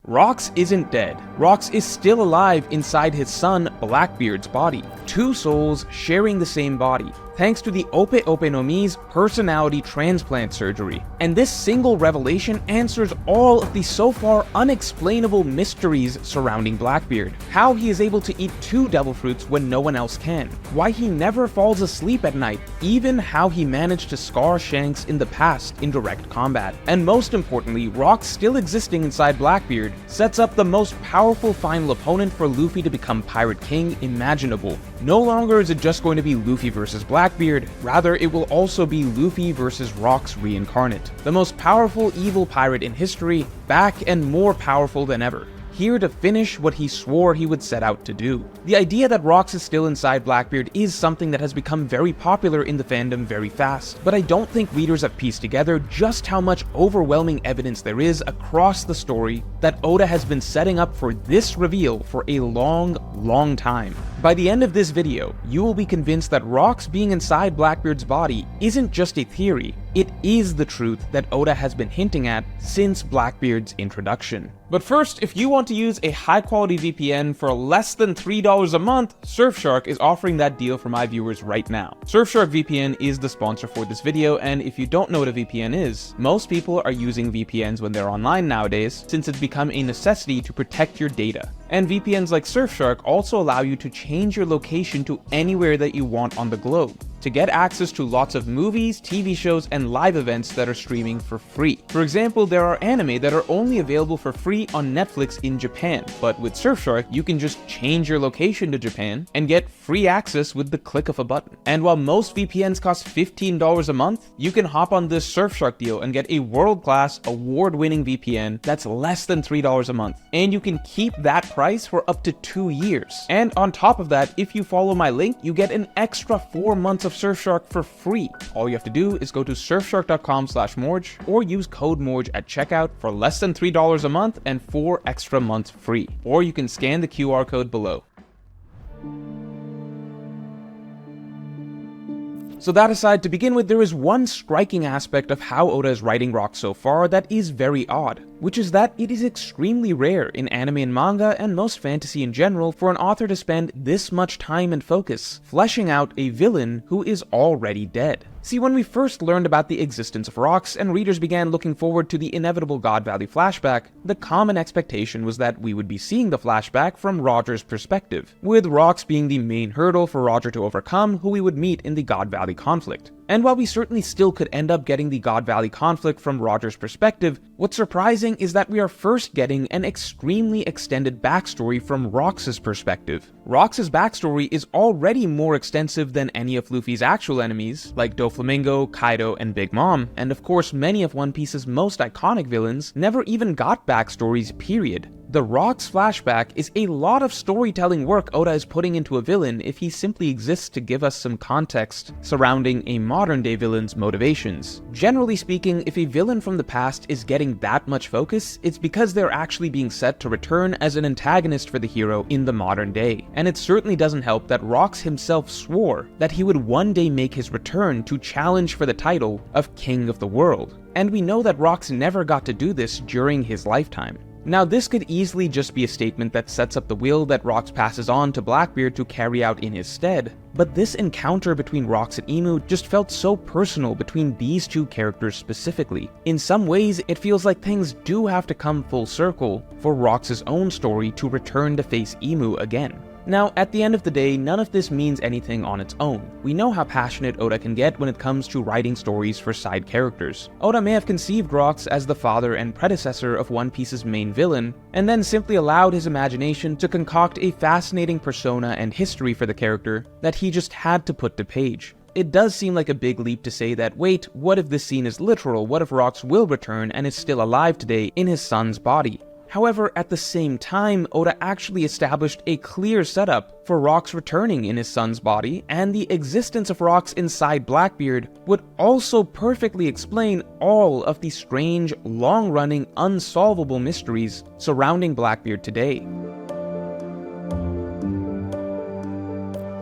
Rox isn't dead. Rox is still alive inside his son Blackbeard's body. Two souls sharing the same body, thanks to the Ope Ope No Mi's personality transplant surgery. And this single revelation answers all of the so far unexplainable mysteries surrounding Blackbeard. How he is able to eat two devil fruits when no one else can. Why he never falls asleep at night. Even how he managed to scar Shanks in the past in direct combat. And most importantly, Rox still existing inside Blackbeard sets up the most powerful final opponent for Luffy to become Pirate King imaginable. No longer is it just going to be Luffy versus Blackbeard, rather it will also be Luffy versus Rox reincarnate. The most powerful evil pirate in history, back and more powerful than ever. Here to finish what he swore he would set out to do. The idea that Rox is still inside Blackbeard is something that has become very popular in the fandom very fast, but I don't think readers have pieced together just how much overwhelming evidence there is across the story that Oda has been setting up for this reveal for a long time. By the end of this video, you will be convinced that Rox being inside Blackbeard's body isn't just a theory, it is the truth that Oda has been hinting at since Blackbeard's introduction. But first, if you want to use a high-quality VPN for less than $3 a month, Surfshark is offering that deal for my viewers right now. Surfshark VPN is the sponsor for this video, and if you don't know what a VPN is, most people are using VPNs when they're online nowadays, since it's become a necessity to protect your data. And VPNs like Surfshark also allow you to change your location to anywhere that you want on the globe, to get access to lots of movies, TV shows, and live events that are streaming for free. For example, there are anime that are only available for free on Netflix in Japan, but with Surfshark, you can just change your location to Japan and get free access with the click of a button. And while most VPNs cost $15 a month, you can hop on this Surfshark deal and get a world-class, award-winning VPN that's less than $3 a month. And you can keep that price for up to 2 years. And on top of that, if you follow my link, you get an extra 4 months of Surfshark for free. All you have to do is go to surfshark.com/Morge or use code Morge at checkout for less than $3 a month and 4 extra months free. Or you can scan the QR code below. So that aside, to begin with, there is one striking aspect of how Oda is writing Rox so far that is very odd, which is that it is extremely rare in anime and manga and most fantasy in general for an author to spend this much time and focus fleshing out a villain who is already dead. See, when we first learned about the existence of Rox and readers began looking forward to the inevitable God Valley flashback, the common expectation was that we would be seeing the flashback from Roger's perspective, with Rox being the main hurdle for Roger to overcome, who we would meet in the God Valley conflict. And while we certainly still could end up getting the God Valley conflict from Roger's perspective, what's surprising is that we are first getting an extremely extended backstory from Rox's perspective. Rox's backstory is already more extensive than any of Luffy's actual enemies, like Doflamingo, Kaido, and Big Mom, and of course many of One Piece's most iconic villains never even got backstories, period. The Rox flashback is a lot of storytelling work Oda is putting into a villain if he simply exists to give us some context surrounding a modern-day villain's motivations. Generally speaking, if a villain from the past is getting that much focus, it's because they're actually being set to return as an antagonist for the hero in the modern day. And it certainly doesn't help that Rox himself swore that he would one day make his return to challenge for the title of King of the World. And we know that Rox never got to do this during his lifetime. Now, this could easily just be a statement that sets up the will that Rox passes on to Blackbeard to carry out in his stead, but this encounter between Rox and Emu just felt so personal between these two characters specifically. In some ways, it feels like things do have to come full circle for Rox's own story to return to face Emu again. Now, at the end of the day, none of this means anything on its own. We know how passionate Oda can get when it comes to writing stories for side characters. Oda may have conceived Rox as the father and predecessor of One Piece's main villain, and then simply allowed his imagination to concoct a fascinating persona and history for the character that he just had to put to page. It does seem like a big leap to say that, wait, what if this scene is literal? What if Rox will return and is still alive today in his son's body? However, at the same time, Oda actually established a clear setup for Rox returning in his son's body, and the existence of Rox inside Blackbeard would also perfectly explain all of the strange, long-running, unsolvable mysteries surrounding Blackbeard today.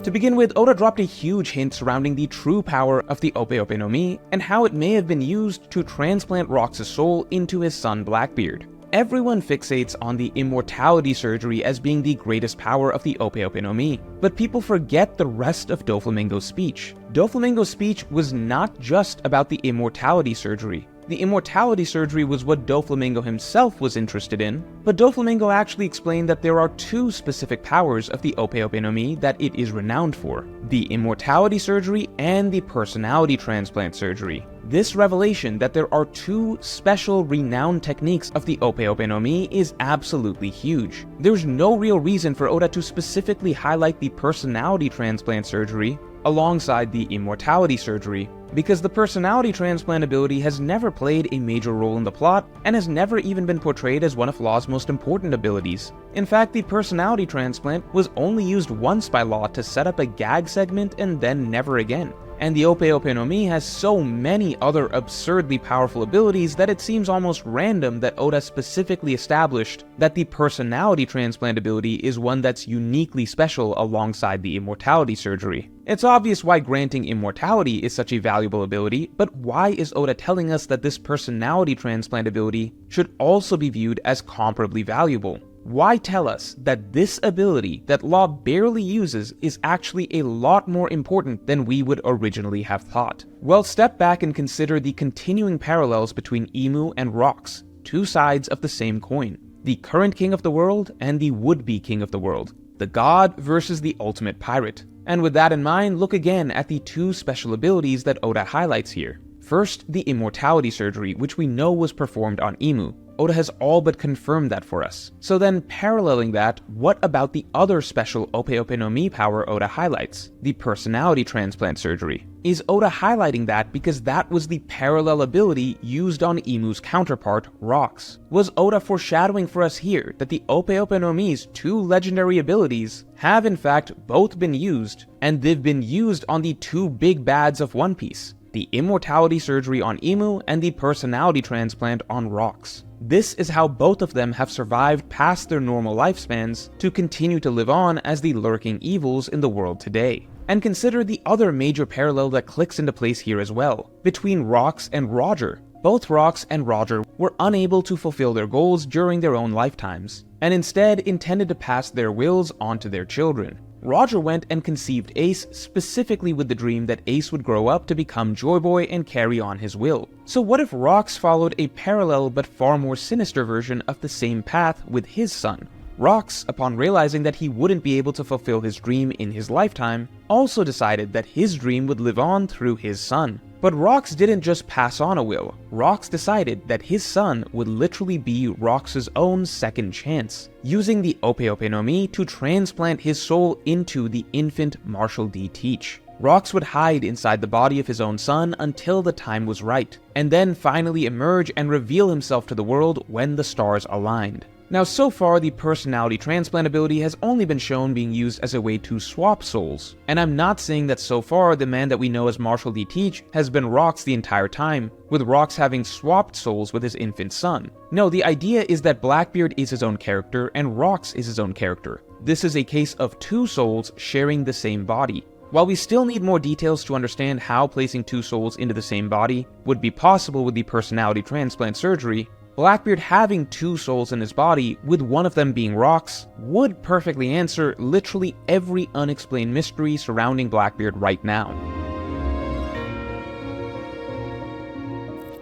To begin with, Oda dropped a huge hint surrounding the true power of the Ope Ope No Mi, and how it may have been used to transplant Rox's soul into his son Blackbeard. Everyone fixates on the immortality surgery as being the greatest power of the Ope Ope No Mi, but people forget the rest of Doflamingo's speech. Doflamingo's speech was not just about the immortality surgery. The immortality surgery was what Doflamingo himself was interested in, but Doflamingo actually explained that there are two specific powers of the Ope Ope No Mi that it is renowned for: the immortality surgery and the personality transplant surgery. This revelation that there are two special renowned techniques of the Ope Ope No Mi is absolutely huge. There's no real reason for Oda to specifically highlight the personality transplant surgery alongside the immortality surgery, because the personality transplant ability has never played a major role in the plot and has never even been portrayed as one of Law's most important abilities. In fact, the personality transplant was only used once by Law to set up a gag segment and then never again. And the Ope Ope No Mi has so many other absurdly powerful abilities that it seems almost random that Oda specifically established that the personality transplant ability is one that's uniquely special alongside the immortality surgery. It's obvious why granting immortality is such a valuable ability, but why is Oda telling us that this personality transplant ability should also be viewed as comparably valuable? Why tell us that this ability that Law barely uses is actually a lot more important than we would originally have thought? Well, step back and consider the continuing parallels between Imu and Rox, two sides of the same coin. The current king of the world and the would-be king of the world. The god versus the ultimate pirate. And with that in mind, look again at the two special abilities that Oda highlights here. First, the immortality surgery, which we know was performed on Imu. Oda has all but confirmed that for us. So then, paralleling that, what about the other special Ope Ope No Mi power Oda highlights? The personality transplant surgery. Is Oda highlighting that because that was the parallel ability used on Imu's counterpart, Rox? Was Oda foreshadowing for us here that the Ope Ope No Mi's two legendary abilities have in fact both been used, and they've been used on the two big bads of One Piece? The immortality surgery on Imu and the personality transplant on Rox. This is how both of them have survived past their normal lifespans to continue to live on as the lurking evils in the world today. And consider the other major parallel that clicks into place here as well, between Rox and Roger. Both Rox and Roger were unable to fulfill their goals during their own lifetimes, and instead intended to pass their wills on to their children. Roger went and conceived Ace specifically with the dream that Ace would grow up to become Joy Boy and carry on his will. So what if Rox followed a parallel but far more sinister version of the same path with his son? Rox, upon realizing that he wouldn't be able to fulfill his dream in his lifetime, also decided that his dream would live on through his son. But Rox didn't just pass on a will. Rox decided that his son would literally be Rox's own second chance, using the Ope Ope No Mi to transplant his soul into the infant Marshall D. Teach. Rox would hide inside the body of his own son until the time was right, and then finally emerge and reveal himself to the world when the stars aligned. Now, so far, the personality transplant ability has only been shown being used as a way to swap souls. And I'm not saying that so far the man that we know as Marshall D. Teach has been Rox the entire time, with Rox having swapped souls with his infant son. No, the idea is that Blackbeard is his own character and Rox is his own character. This is a case of two souls sharing the same body. While we still need more details to understand how placing two souls into the same body would be possible with the personality transplant surgery, Blackbeard having two souls in his body, with one of them being Rox, would perfectly answer literally every unexplained mystery surrounding Blackbeard right now.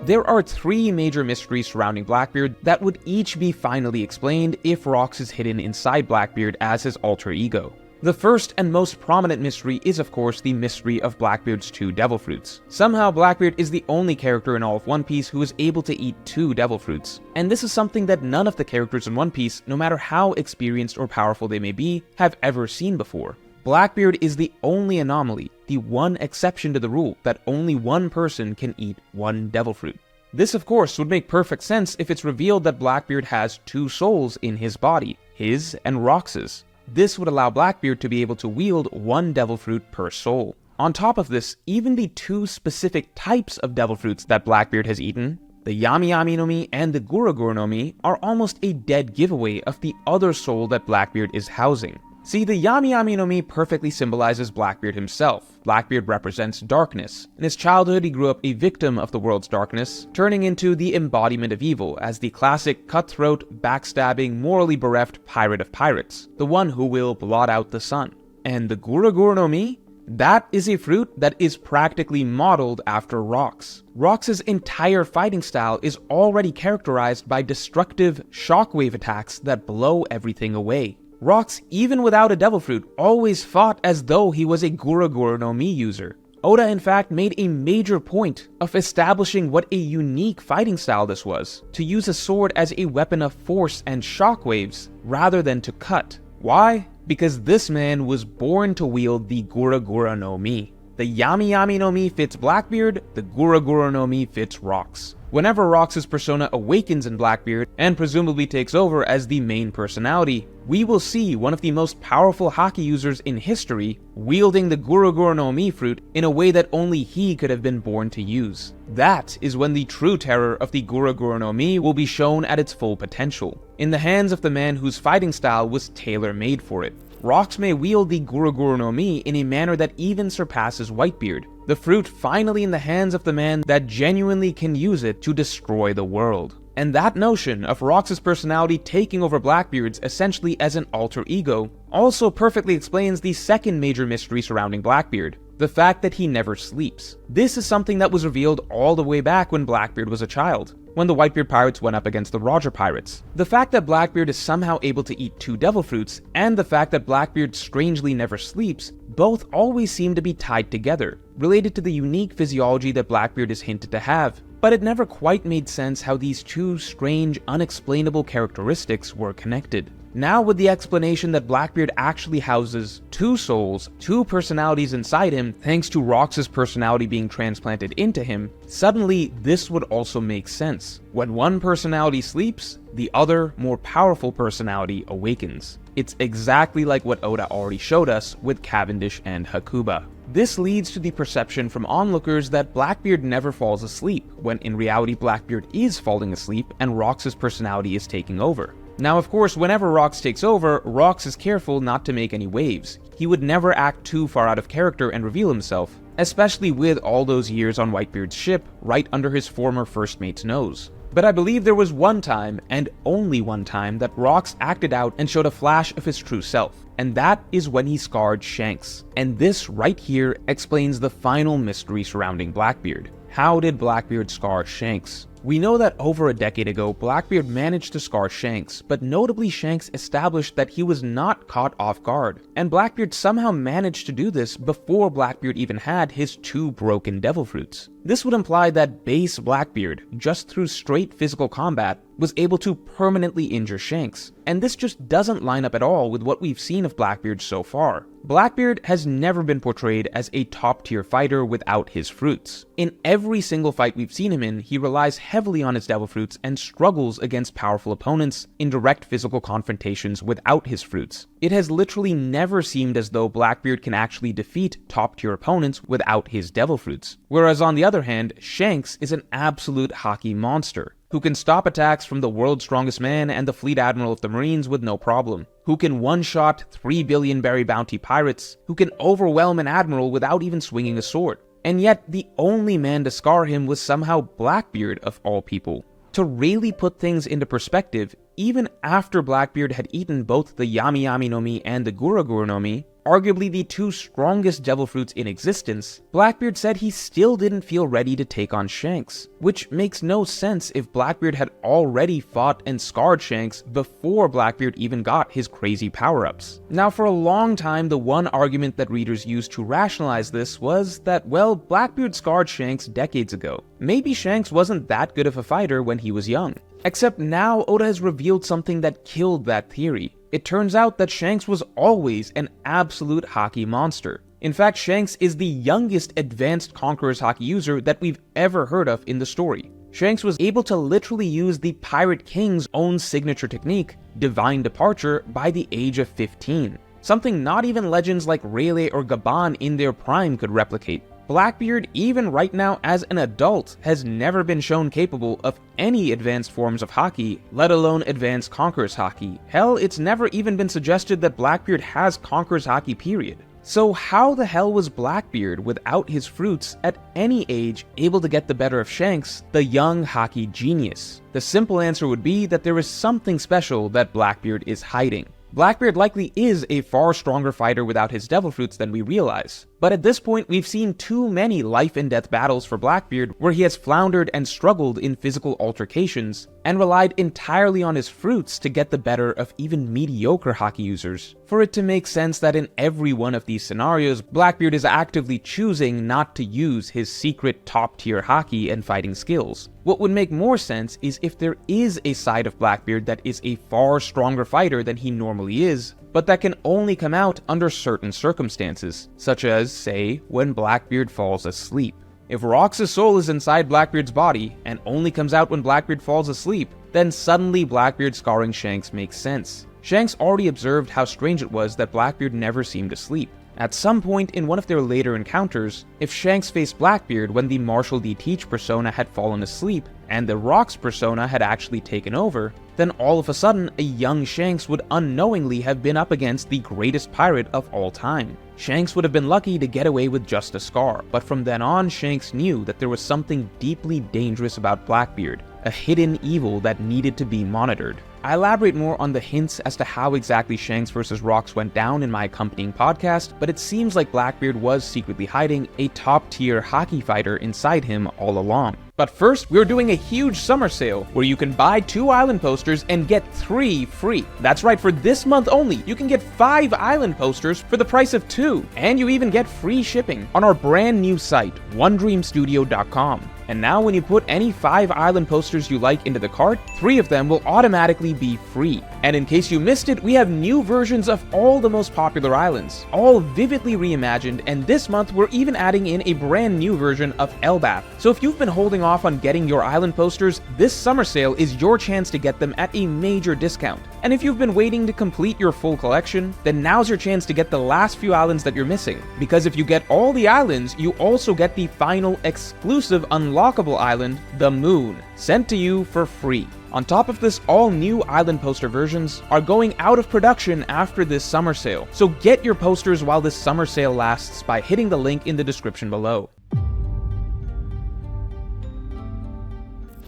There are three major mysteries surrounding Blackbeard that would each be finally explained if Rox is hidden inside Blackbeard as his alter ego. The first and most prominent mystery is of course the mystery of Blackbeard's two devil fruits. Somehow Blackbeard is the only character in all of One Piece who is able to eat two devil fruits. And this is something that none of the characters in One Piece, no matter how experienced or powerful they may be, have ever seen before. Blackbeard is the only anomaly, the one exception to the rule that only one person can eat one devil fruit. This of course would make perfect sense if it's revealed that Blackbeard has two souls in his body, his and Rox's. This would allow Blackbeard to be able to wield one devil fruit per soul. On top of this, even the two specific types of devil fruits that Blackbeard has eaten, the Yami Yami no Mi and the Gura Gura no Mi, are almost a dead giveaway of the other soul that Blackbeard is housing. See, the Yami Yami no Mi perfectly symbolizes Blackbeard himself. Blackbeard represents darkness. In his childhood, he grew up a victim of the world's darkness, turning into the embodiment of evil as the classic cutthroat, backstabbing, morally bereft pirate of pirates, the one who will blot out the sun. And the Gura Gura no Mi? That is a fruit that is practically modeled after Rock's. Rock's entire fighting style is already characterized by destructive shockwave attacks that blow everything away. Rock's, even without a devil fruit, always fought as though he was a Gura Gura no Mi user. Oda in fact made a major point of establishing what a unique fighting style this was, to use a sword as a weapon of force and shockwaves rather than to cut. Why? Because this man was born to wield the Gura Gura no Mi. The Yami Yami no Mi fits Blackbeard, the Gura Gura no Mi fits Rock's. Whenever Rock's persona awakens in Blackbeard, and presumably takes over as the main personality, we will see one of the most powerful Haki users in history wielding the Gura Gura no Mi fruit in a way that only he could have been born to use. That is when the true terror of the Gura Gura no Mi will be shown at its full potential, in the hands of the man whose fighting style was tailor-made for it. Rock's may wield the Gura Gura no Mi in a manner that even surpasses Whitebeard, the fruit finally in the hands of the man that genuinely can use it to destroy the world. And that notion of Rock's personality taking over Blackbeard's essentially as an alter ego also perfectly explains the second major mystery surrounding Blackbeard, the fact that he never sleeps. This is something that was revealed all the way back when Blackbeard was a child, when the Whitebeard pirates went up against the Roger pirates. The fact that Blackbeard is somehow able to eat 2 devil fruits, and the fact that Blackbeard strangely never sleeps, both always seem to be tied together, related to the unique physiology that Blackbeard is hinted to have. But it never quite made sense how these two strange, unexplainable characteristics were connected. Now, with the explanation that Blackbeard actually houses 2 souls, 2 personalities inside him, thanks to Rox's personality being transplanted into him, suddenly this would also make sense. When one personality sleeps, the other, more powerful personality awakens. It's exactly like what Oda already showed us with Cavendish and Hakuba. This leads to the perception from onlookers that Blackbeard never falls asleep, when in reality Blackbeard is falling asleep and Rox's personality is taking over. Now of course, whenever Rox takes over, Rox is careful not to make any waves. He would never act too far out of character and reveal himself, especially with all those years on Whitebeard's ship, right under his former first mate's nose. But I believe there was one time, and only one time, that Rox acted out and showed a flash of his true self, and that is when he scarred Shanks. And this right here explains the final mystery surrounding Blackbeard. How did Blackbeard scar Shanks? We know that over a decade ago, Blackbeard managed to scar Shanks, but notably Shanks established that he was not caught off guard, and Blackbeard somehow managed to do this before Blackbeard even had his 2 broken devil fruits. This would imply that base Blackbeard, just through straight physical combat, was able to permanently injure Shanks, and this just doesn't line up at all with what we've seen of Blackbeard so far. Blackbeard has never been portrayed as a top-tier fighter without his fruits. In every single fight we've seen him in, he relies heavily on his devil fruits and struggles against powerful opponents in direct physical confrontations without his fruits. It has literally never seemed as though Blackbeard can actually defeat top-tier opponents without his devil fruits. Whereas on the other hand, Shanks is an absolute Haki monster, who can stop attacks from the world's strongest man and the fleet admiral of the Marines with no problem, who can one-shot 3 billion berry bounty pirates, who can overwhelm an admiral without even swinging a sword. And yet, the only man to scar him was somehow Blackbeard of all people. To really put things into perspective, even after Blackbeard had eaten both the Yami Yami no Mi and the Gura Gura no Mi, arguably the 2 strongest devil fruits in existence, Blackbeard said he still didn't feel ready to take on Shanks, which makes no sense if Blackbeard had already fought and scarred Shanks before Blackbeard even got his crazy power-ups. Now for a long time, the one argument that readers used to rationalize this was that, well, Blackbeard scarred Shanks decades ago. Maybe Shanks wasn't that good of a fighter when he was young. Except now Oda has revealed something that killed that theory. It turns out that Shanks was always an absolute Haki monster. In fact, Shanks is the youngest advanced Conqueror's Haki user that we've ever heard of in the story. Shanks was able to literally use the Pirate King's own signature technique, Divine Departure, by the age of 15. Something not even legends like Rayleigh or Gaban in their prime could replicate. Blackbeard, even right now as an adult, has never been shown capable of any advanced forms of haki, let alone advanced Conqueror's haki. Hell, it's never even been suggested that Blackbeard has Conqueror's haki, period. So how the hell was Blackbeard, without his fruits, at any age, able to get the better of Shanks, the young haki genius? The simple answer would be that there is something special that Blackbeard is hiding. Blackbeard likely is a far stronger fighter without his devil fruits than we realize. But at this point, we've seen too many life and death battles for Blackbeard where he has floundered and struggled in physical altercations, and relied entirely on his fruits to get the better of even mediocre haki users, for it to make sense that in every one of these scenarios, Blackbeard is actively choosing not to use his secret top-tier haki and fighting skills. What would make more sense is if there is a side of Blackbeard that is a far stronger fighter than he normally is, but that can only come out under certain circumstances, such as, say, when Blackbeard falls asleep. If Rox's soul is inside Blackbeard's body, and only comes out when Blackbeard falls asleep, then suddenly Blackbeard scarring Shanks makes sense. Shanks already observed how strange it was that Blackbeard never seemed asleep. At some point in one of their later encounters, if Shanks faced Blackbeard when the Marshall D. Teach persona had fallen asleep, and the Rox persona had actually taken over, then all of a sudden, a young Shanks would unknowingly have been up against the greatest pirate of all time. Shanks would have been lucky to get away with just a scar, but from then on, Shanks knew that there was something deeply dangerous about Blackbeard, a hidden evil that needed to be monitored. I elaborate more on the hints as to how exactly Shanks vs. Rox went down in my accompanying podcast, but it seems like Blackbeard was secretly hiding a top-tier haki fighter inside him all along. But first, we're doing a huge summer sale where you can buy 2 island posters and get 3 free. That's right, for this month only, you can get 5 island posters for the price of 2, and you even get free shipping on our brand new site, onedreamstudio.com. And now when you put any 5 island posters you like into the cart, 3 of them will automatically be free. And in case you missed it, we have new versions of all the most popular islands, all vividly reimagined, and this month we're even adding in a brand new version of Elbath. So if you've been holding off on getting your island posters, this summer sale is your chance to get them at a major discount. And if you've been waiting to complete your full collection, then now's your chance to get the last few islands that you're missing. Because if you get all the islands, you also get the final exclusive unlockable island, the Moon, sent to you for free. On top of this, all new island poster versions are going out of production after this summer sale. So get your posters while this summer sale lasts by hitting the link in the description below.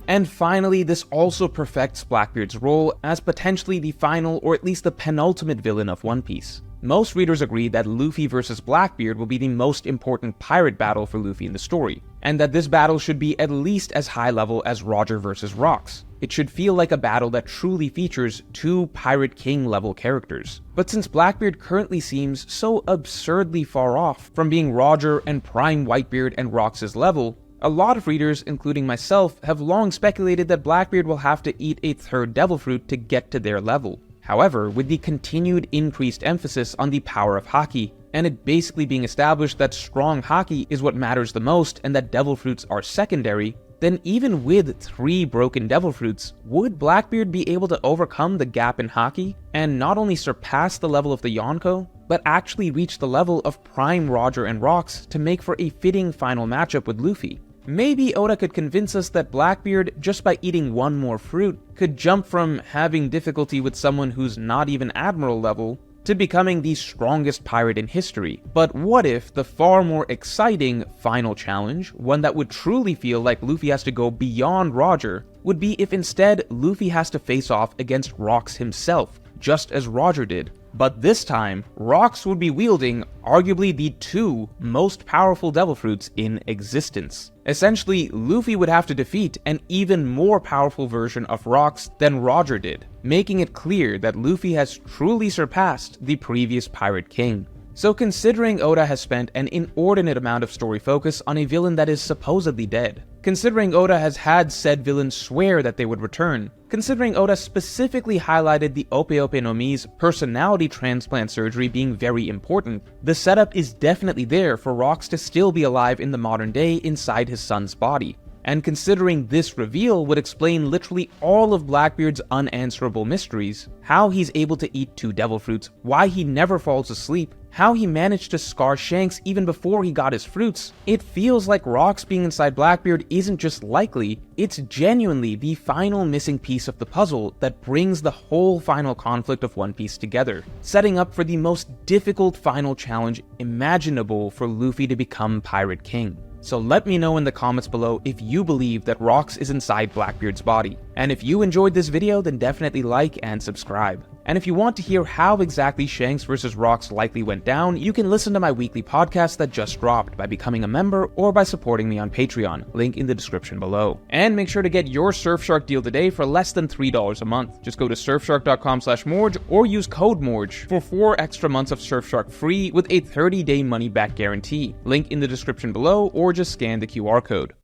And finally, this also perfects Blackbeard's role as potentially the final, or at least the penultimate villain of One Piece. Most readers agree that Luffy vs. Blackbeard will be the most important pirate battle for Luffy in the story, and that this battle should be at least as high level as Roger vs. Rox. It should feel like a battle that truly features 2 Pirate King level characters. But since Blackbeard currently seems so absurdly far off from being Roger and Prime Whitebeard and Rox's level, a lot of readers, including myself, have long speculated that Blackbeard will have to eat a 3rd Devil Fruit to get to their level. However, with the continued increased emphasis on the power of haki, and it basically being established that strong haki is what matters the most and that Devil Fruits are secondary, then even with 3 broken Devil Fruits, would Blackbeard be able to overcome the gap in haki, and not only surpass the level of the Yonko, but actually reach the level of Prime Roger and Rox to make for a fitting final matchup with Luffy? Maybe Oda could convince us that Blackbeard, just by eating 1 more fruit, could jump from having difficulty with someone who's not even Admiral level, to becoming the strongest pirate in history. But what if the far more exciting final challenge, one that would truly feel like Luffy has to go beyond Roger, would be if instead Luffy has to face off against Rox himself, just as Roger did? But this time, Rox would be wielding arguably the 2 most powerful Devil Fruits in existence. Essentially, Luffy would have to defeat an even more powerful version of Rox than Roger did, making it clear that Luffy has truly surpassed the previous Pirate King. So considering Oda has spent an inordinate amount of story focus on a villain that is supposedly dead, considering Oda has had said villains swear that they would return, considering Oda specifically highlighted the Ope Ope No Mi's personality transplant surgery being very important, the setup is definitely there for Rox to still be alive in the modern day inside his son's body. And considering this reveal would explain literally all of Blackbeard's unanswerable mysteries, how he's able to eat 2 Devil Fruits, why he never falls asleep, how he managed to scar Shanks even before he got his fruits. It feels like Rocks being inside Blackbeard isn't just likely, it's genuinely the final missing piece of the puzzle that brings the whole final conflict of One Piece together, setting up for the most difficult final challenge imaginable for Luffy to become Pirate King. So let me know in the comments below if you believe that Rocks is inside Blackbeard's body. And if you enjoyed this video, then definitely like and subscribe. And if you want to hear how exactly Shanks vs. Rocks likely went down, you can listen to my weekly podcast that just dropped by becoming a member or by supporting me on Patreon, link in the description below. And make sure to get your Surfshark deal today for less than $3 a month. Just go to surfshark.com/Morge or use code Morge for 4 extra months of Surfshark free with a 30-day money-back guarantee. Link in the description below, or just scan the QR code.